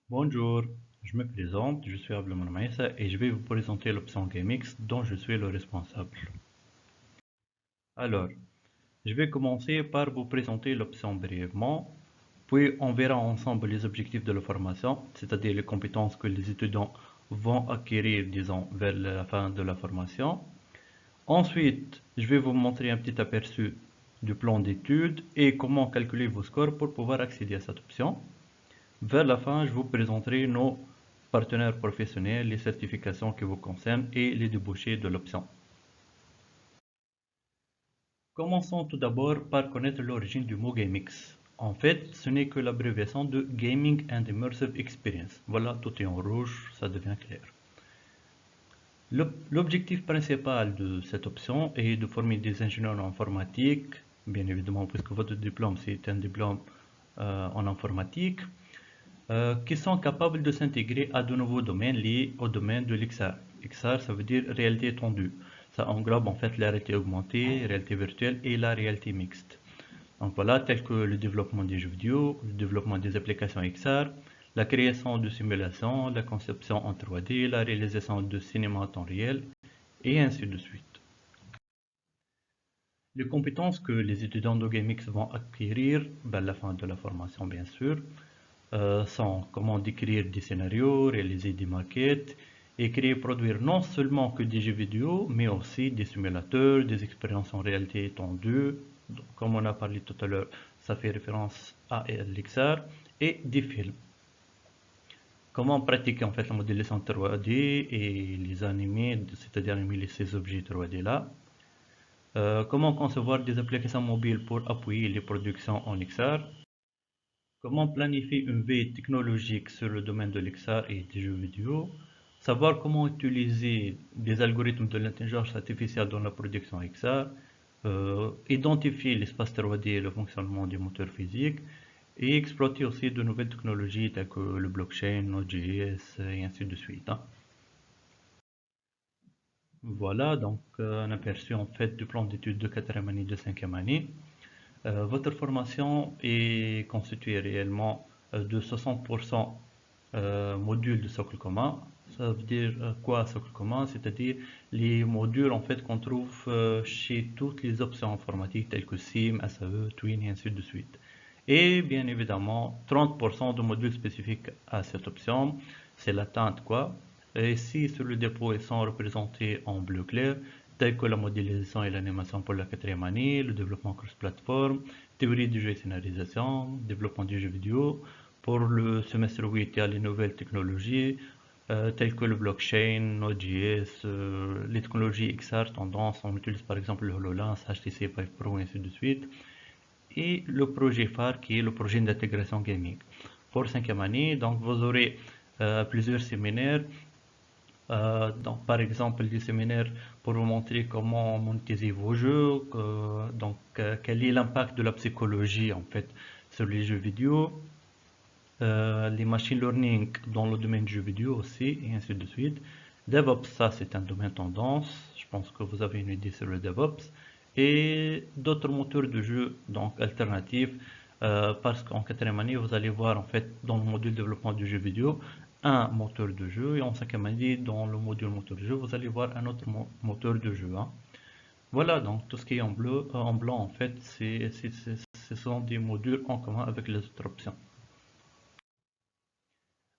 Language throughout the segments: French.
Bonjour, je me présente, je suis Abdelmouna Maïssa et je vais vous présenter l'option GameX dont je suis le responsable. Alors, je vais commencer par vous présenter l'option brièvement, puis on verra ensemble les objectifs de la formation, c'est-à-dire les compétences que les étudiants vont acquérir, disons, vers la fin de la formation. Ensuite, je vais vous montrer un petit aperçu du plan d'études et comment calculer vos scores pour pouvoir accéder à cette option. Vers la fin, je vous présenterai nos partenaires professionnels, les certifications qui vous concernent et les débouchés de l'option. Commençons tout d'abord par connaître l'origine du mot GameX. En fait, ce n'est que l'abréviation de Gaming and Immersive Experience. Voilà, tout est en rouge, ça devient clair. L'objectif principal de cette option est de former des ingénieurs en informatique, bien évidemment, puisque votre diplôme, c'est un diplôme en informatique, qui sont capables de s'intégrer à de nouveaux domaines liés au domaine de l'XR. XR, ça veut dire réalité étendue. Ça englobe en fait la réalité augmentée, la réalité virtuelle et la réalité mixte. Donc voilà, tel que le développement des jeux vidéo, le développement des applications XR, la création de simulations, la conception en 3D, la réalisation de cinéma en temps réel, et ainsi de suite. Les compétences que les étudiants de GameX vont acquérir à la fin de la formation, bien sûr, sont comment décrire des scénarios, réaliser des maquettes et créer et produire non seulement que des jeux vidéo, mais aussi des simulateurs, des expériences en réalité étendue. Donc, comme on a parlé tout à l'heure, ça fait référence à l'XR et des films. Comment pratiquer en fait la modélisation 3D et les animer, c'est-à-dire animer ces objets 3D là. Comment concevoir des applications mobiles pour appuyer les productions en XR. Comment planifier une veille technologique sur le domaine de l'XR et des jeux vidéo. Savoir comment utiliser des algorithmes de l'intelligence artificielle dans la production XR. Identifier l'espace 3D et le fonctionnement des moteurs physiques. Et exploiter aussi de nouvelles technologies telles que le blockchain, Node.js et ainsi de suite, hein. Voilà donc un aperçu en fait du plan d'études de 4e année, de 5e année. Votre formation est constituée réellement de 60% modules de socle commun. Ça veut dire quoi socle commun? C'est-à-dire les modules en fait qu'on trouve chez toutes les options informatiques telles que SIM, SAE, Twin et ainsi de suite. Et bien évidemment 30% de modules spécifiques à cette option, c'est l'atteinte quoi. Et ici sur le dépôt ils sont représentés en bleu clair, tels que la modélisation et l'animation pour la 4e année, le développement cross-platform, théorie du jeu et scénarisation, développement du jeu vidéo. Pour le semestre 8, il y a les nouvelles technologies telles que le blockchain, Node.js, les technologies XR tendance. On utilise par exemple le HoloLens, HTC Vive Pro et ainsi de suite. Et le projet phare qui est le projet d'intégration gaming. Pour 5e année, donc vous aurez plusieurs séminaires. Donc, par exemple, des séminaires pour vous montrer comment monétiser vos jeux, quel est l'impact de la psychologie en fait sur les jeux vidéo, les machine learning dans le domaine du jeu vidéo aussi, et ainsi de suite. DevOps, ça c'est un domaine tendance, je pense que vous avez une idée sur le DevOps, et d'autres moteurs de jeu donc alternatifs, parce qu'en 4e année, vous allez voir en fait dans le module développement du jeu vidéo, un moteur de jeu, et en 5e année, dans le module moteur de jeu, vous allez voir un autre moteur de jeu, hein. Voilà, donc tout ce qui est en bleu, en blanc en fait, ce sont des modules en commun avec les autres options.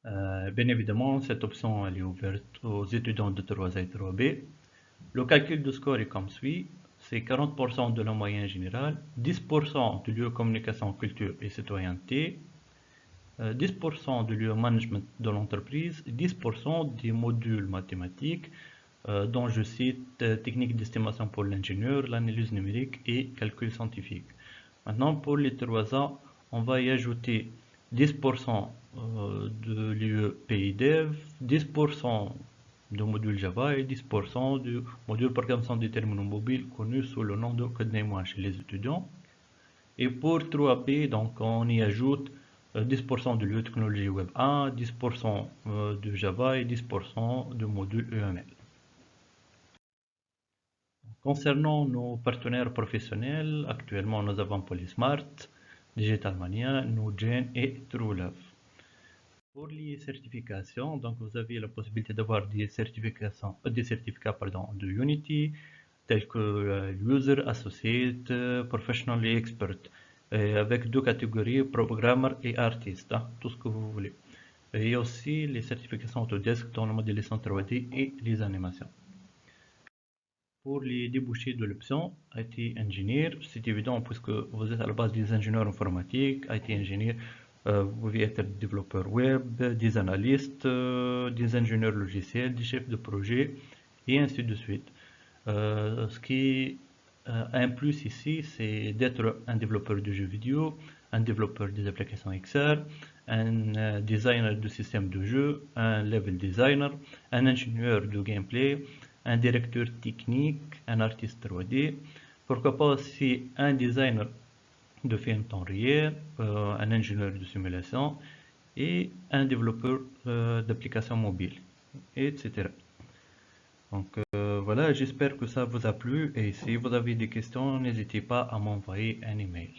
Bien évidemment, cette option elle est ouverte aux étudiants de 3A et 3B. Le calcul de score est comme suit. C'est 40% de la moyenne générale, 10% du lieu communication, culture et citoyenneté, 10% du lieu management de l'entreprise, 10% des modules mathématiques, dont je cite technique d'estimation pour l'ingénieur, l'analyse numérique et calcul scientifique. Maintenant, pour les 3A, on va y ajouter 10% de l'UE PIDEV, 10% de module Java et 10% du module programmation des terminaux mobiles connu sous le nom de CodeName chez les étudiants. Et pour 3B, donc on y ajoute 10% de l'UE technologie web 1, 10% de Java et 10% de module EML. Concernant nos partenaires professionnels, actuellement nous avons Polysmart, Digitalmania, Newgen et TrueLove. Pour les certifications, donc vous avez la possibilité d'avoir des certificats pardon, de Unity, tels que User, Associate, Professional et Expert, avec deux catégories, Programmer et Artist, hein, tout ce que vous voulez. Et aussi les certifications Autodesk dans la modélisation 3D et les animations. Pour les débouchés de l'option IT Engineer, c'est évident puisque vous êtes à la base des ingénieurs informatiques, IT Engineer, vous pouvez être développeur web, des analystes, des ingénieurs logiciels, des chefs de projet et ainsi de suite. Ce qui a un plus ici, c'est d'être un développeur de jeux vidéo, un développeur des applications XR, un designer de système de jeu, un level designer, un ingénieur de gameplay, un directeur technique, un artiste 3D, pourquoi pas aussi un designer de film temps réel, un ingénieur de simulation et un développeur d'applications mobiles, etc. Donc voilà, j'espère que ça vous a plu et si vous avez des questions, n'hésitez pas à m'envoyer un email.